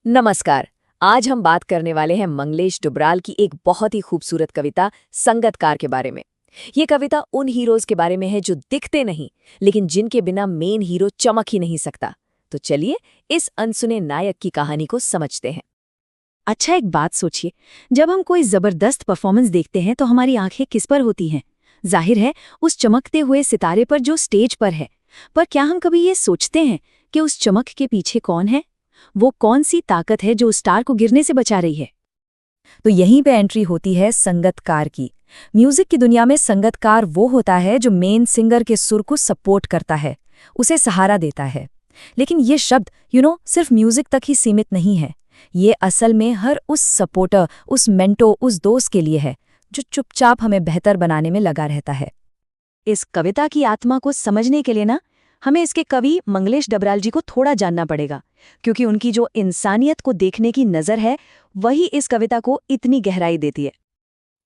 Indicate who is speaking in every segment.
Speaker 1: नमस्कार। आज हम बात करने वाले हैं मंगलेश डुबराल की एक बहुत ही खूबसूरत कविता संगतकार के बारे में। ये कविता उन हीरोज के बारे में है जो दिखते नहीं, लेकिन जिनके बिना मेन हीरो चमक ही नहीं सकता। तो चलिए इस अनसुने नायक की कहानी को समझते हैं।
Speaker 2: अच्छा, एक बात सोचिए। जब हम कोई जबरदस्त परफॉर्मेंस देखते हैं तो हमारी आंखें किस पर होती हैं? जाहिर है, उस चमकते हुए सितारे पर जो स्टेज पर है। पर क्या हम कभी ये सोचते हैं कि उस चमक के पीछे कौन है? वो कौन सी ताकत है जो स्टार को गिरने से बचा रही है? तो यहीं पे एंट्री होती है संगतकार की। म्यूजिक की दुनिया में संगतकार वो होता है जो मेन सिंगर के सुर को सपोर्ट करता है, उसे सहारा देता है। लेकिन ये शब्द सिर्फ म्यूजिक तक ही सीमित नहीं है। ये असल में हर उस सपोर्टर, उस मेंटो, उस दोस्त के लिए है जो चुपचाप हमें बेहतर बनाने में लगा रहता है। इस कविता की आत्मा को समझने के लिए हमें इसके कवि मंगलेश डबराल जी को थोड़ा जानना पड़ेगा, क्योंकि उनकी जो इंसानियत को देखने की नज़र है वही इस कविता को इतनी गहराई देती है।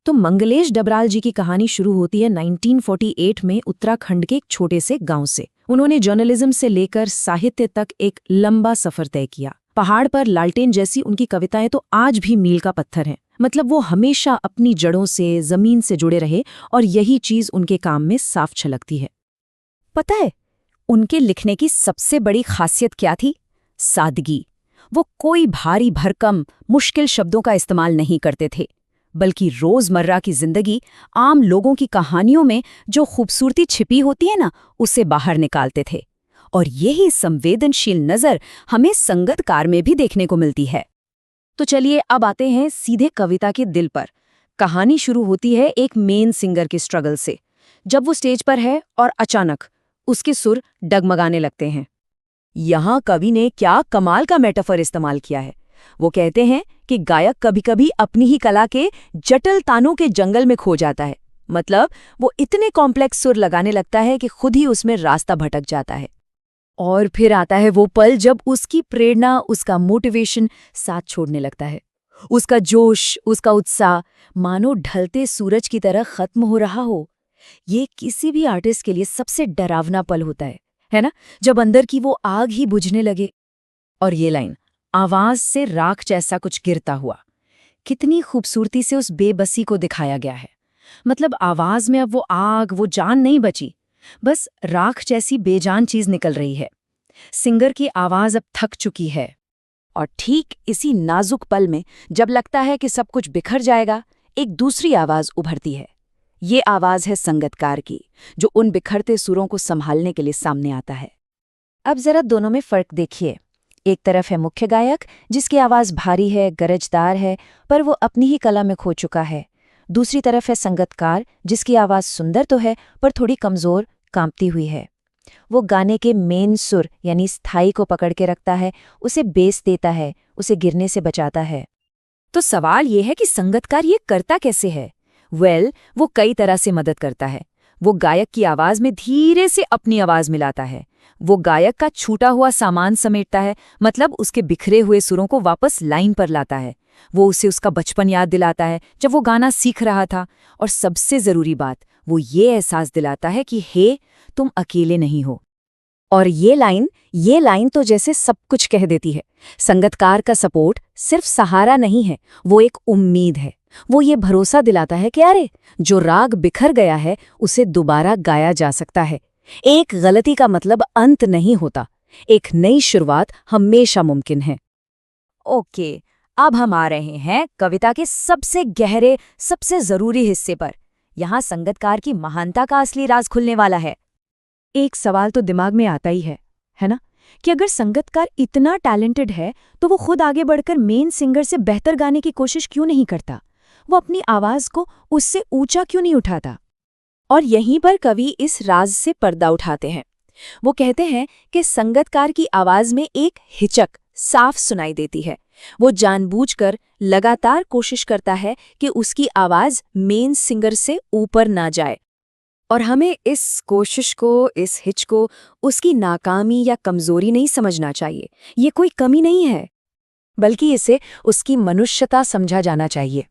Speaker 2: तो मंगलेश डबराल जी की कहानी शुरू होती है 1948 में उत्तराखंड के एक छोटे से गांव से। उन्होंने जर्नलिज्म से लेकर साहित्य तक एक लंबा सफर तय किया। पहाड़ पर लालटेन जैसी उनकी कविताएं तो आज भी मील का पत्थर हैं। मतलब वो हमेशा अपनी जड़ों से, जमीन से जुड़े रहे, और यही चीज उनके काम में साफ छलकती है। पता है उनके लिखने की सबसे बड़ी खासियत क्या थी? सादगी। वो कोई भारी भरकम मुश्किल शब्दों का इस्तेमाल नहीं करते थे, बल्कि रोजमर्रा की जिंदगी, आम लोगों की कहानियों में जो खूबसूरती छिपी होती है उसे बाहर निकालते थे। और यही संवेदनशील नज़र हमें संगतकार में भी देखने को मिलती है। तो चलिए अब आते हैं सीधे कविता के दिल पर। कहानी शुरू होती है एक मेन सिंगर के स्ट्रगल से, जब वो स्टेज पर है और अचानक उसके सुर डगमगाने लगते हैं। यहाँ कवि ने क्या कमाल का मेटाफर इस्तेमाल किया है। वो कहते हैं कि गायक कभी-कभी अपनी ही कला के जटिल तानों के जंगल में खो जाता है। मतलब वो इतने कॉम्प्लेक्स सुर लगाने लगता है कि खुद ही उसमें रास्ता भटक जाता है। और फिर आता है वो पल जब उसकी प्रेरणा, उसका मोटिवेशन साथ छोड़ने लगता है। उसका जोश, उसका उत्साह मानो ढलते सूरज की तरह खत्म हो रहा हो। ये किसी भी आर्टिस्ट के लिए सबसे डरावना पल होता है ना? जब अंदर की वो आग ही बुझने लगे। और ये लाइन, आवाज से राख जैसा कुछ गिरता हुआ, कितनी खूबसूरती से उस बेबसी को दिखाया गया है। मतलब आवाज में अब वो आग, वो जान नहीं बची, बस राख जैसी बेजान चीज निकल रही है। सिंगर की आवाज अब थक चुकी है। और ठीक इसी नाजुक पल में जब लगता है कि सब कुछ बिखर जाएगा, एक दूसरी आवाज उभरती है। ये आवाज है संगतकार की, जो उन बिखरते सुरों को संभालने के लिए सामने आता है। अब जरा दोनों में फर्क देखिए। एक तरफ है मुख्य गायक, जिसकी आवाज भारी है, गरजदार है, पर वो अपनी ही कला में खो चुका है। दूसरी तरफ है संगतकार, जिसकी आवाज सुंदर तो है पर थोड़ी कमजोर, कांपती हुई है। वो गाने के मेन सुर यानी स्थाई को पकड़ के रखता है, उसे बेस देता है, उसे गिरने से बचाता है। तो सवाल ये है कि संगतकार ये करता कैसे है? वो कई तरह से मदद करता है। वो गायक की आवाज में धीरे से अपनी आवाज मिलाता है। वो गायक का छूटा हुआ सामान समेटता है, मतलब उसके बिखरे हुए सुरों को वापस लाइन पर लाता है। वो उसे उसका बचपन याद दिलाता है, जब वो गाना सीख रहा था। और सबसे जरूरी बात, वो ये एहसास दिलाता है कि हे, तुम अकेले नहीं हो। और ये लाइन तो जैसे सब कुछ कह देती है। संगतकार का सपोर्ट सिर्फ सहारा नहीं है, वो एक उम्मीद है। वो ये भरोसा दिलाता है कि अरे, जो राग बिखर गया है उसे दोबारा गाया जा सकता है। एक गलती का मतलब अंत नहीं होता, एक नई शुरुआत हमेशा मुमकिन है। ओके, अब हम आ रहे हैं कविता के सबसे गहरे, सबसे जरूरी हिस्से पर। यहाँ संगतकार की महानता का असली राज खुलने वाला है। एक सवाल तो दिमाग में आता ही है ना, कि अगर संगतकार इतना टैलेंटेड है तो वो खुद आगे बढ़कर मेन सिंगर से बेहतर गाने की कोशिश क्यों नहीं करता? वो अपनी आवाज को उससे ऊंचा क्यों नहीं उठाता? और यहीं पर कवि इस राज से पर्दा उठाते हैं। वो कहते हैं कि संगतकार की आवाज में एक हिचक साफ सुनाई देती है। वो जानबूझकर लगातार कोशिश करता है कि उसकी आवाज मेन सिंगर से ऊपर ना जाए। और हमें इस कोशिश को, इस हिच को उसकी नाकामी या कमजोरी नहीं समझना चाहिए। ये कोई कमी नहीं है, बल्कि इसे उसकी मनुष्यता समझा जाना चाहिए।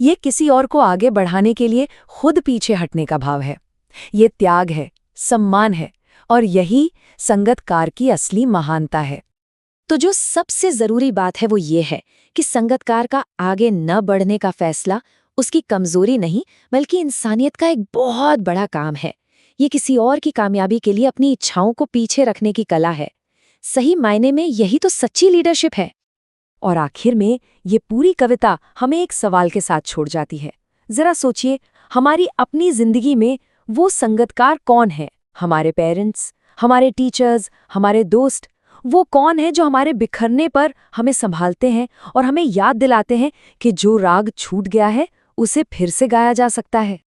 Speaker 2: ये किसी और को आगे बढ़ाने के लिए खुद पीछे हटने का भाव है। ये त्याग है, सम्मान है, और यही संगतकार की असली महानता है।
Speaker 1: तो जो सबसे जरूरी बात है वो ये है कि संगतकार का आगे न बढ़ने का फैसला उसकी कमजोरी नहीं बल्कि इंसानियत का एक बहुत बड़ा काम है। ये किसी और की कामयाबी के लिए अपनी इच्छाओं को पीछे रखने की कला है। सही मायने में यही तो सच्ची लीडरशिप है।
Speaker 2: और आखिर में ये पूरी कविता हमें एक सवाल के साथ छोड़ जाती है। जरा सोचिए, हमारी अपनी जिंदगी में वो संगतकार कौन है? हमारे पेरेंट्स, हमारे टीचर्स, हमारे दोस्त, वो कौन है जो हमारे बिखरने पर हमें संभालते हैं और हमें याद दिलाते हैं कि जो राग छूट गया है उसे फिर से गाया जा सकता है।